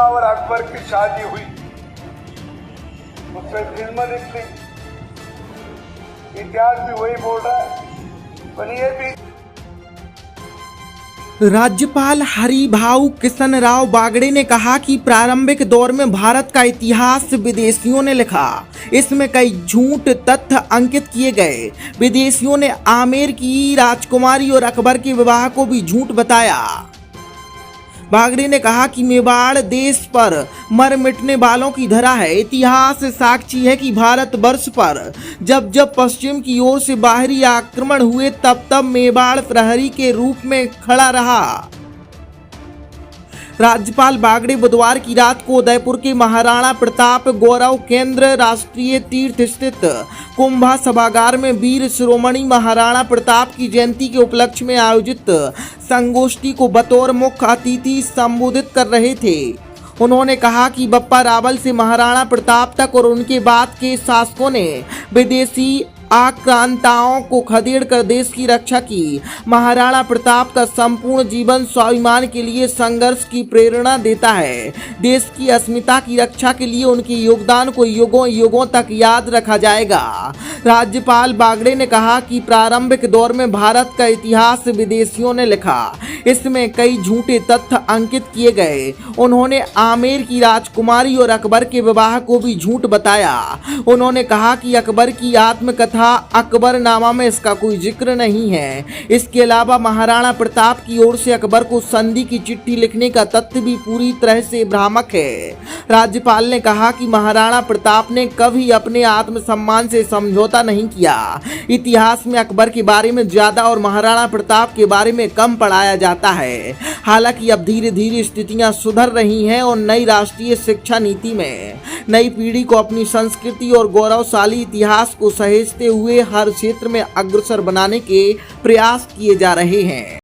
और अकबर की शादी हुई, उससे फिल्म निकली, इतिहास भी वही बोल रहा है। पर ये भी राज्यपाल हरिभाऊ किशन राव बागड़े ने कहा कि प्रारंभिक दौर में भारत का इतिहास विदेशियों ने लिखा। इसमें कई झूठ तथ्य अंकित किए गए। विदेशियों ने आमेर की राजकुमारी और अकबर के विवाह को भी झूठ बताया। बागड़े ने कहा कि मेवाड़ देश पर मर मिटने वालों की धरा है। इतिहास साक्षी है कि भारतवर्ष पर जब जब पश्चिम की ओर से बाहरी आक्रमण हुए तब तब मेवाड़ प्रहरी के रूप में खड़ा रहा। राज्यपाल बागड़े बुधवार की रात को उदयपुर के महाराणा प्रताप गौरव केंद्र राष्ट्रीय तीर्थ स्थित कुंभा सभागार में वीर शिरोमणि महाराणा प्रताप की जयंती के उपलक्ष्य में आयोजित संगोष्ठी को बतौर मुख्य अतिथि संबोधित कर रहे थे। उन्होंने कहा कि बप्पा रावल से महाराणा प्रताप तक और उनके बाद के शासकों ने विदेशी आक्रांताओं को खदेड़ कर देश की रक्षा की। महाराणा प्रताप का संपूर्ण जीवन स्वाभिमान के लिए संघर्ष की प्रेरणा देता है। देश की अस्मिता की रक्षा के लिए उनके योगदान को युगों युगों तक याद रखा जाएगा। राज्यपाल बागड़े ने कहा कि प्रारंभिक दौर में भारत का इतिहास विदेशियों ने लिखा। इसमें कई झूठे तथ्य अंकित किए गए। उन्होंने आमेर की राजकुमारी और अकबर के विवाह को भी झूठ बताया। उन्होंने कहा कि अकबर की आत्मकथा अकबरनामा में इसका कोई जिक्र नहीं है। इसके अलावा महाराणा प्रताप की ओर से अकबर को संधि की चिट्ठी लिखने का तथ्य भी पूरी तरह से भ्रामक है। राज्यपाल ने कहा कि महाराणा प्रताप ने कभी अपने आत्मसम्मान से समझौता नहीं किया। इतिहास में अकबर के बारे में ज्यादा और महाराणा प्रताप के बारे में कम पढ़ाया जाता है। हालांकि अब धीरे धीरे स्थितियां सुधर रही हैं और नई राष्ट्रीय शिक्षा नीति में नई पीढ़ी को अपनी संस्कृति और गौरवशाली इतिहास को सहेजते हुए हर क्षेत्र में अग्रसर बनाने के प्रयास किए जा रहे हैं।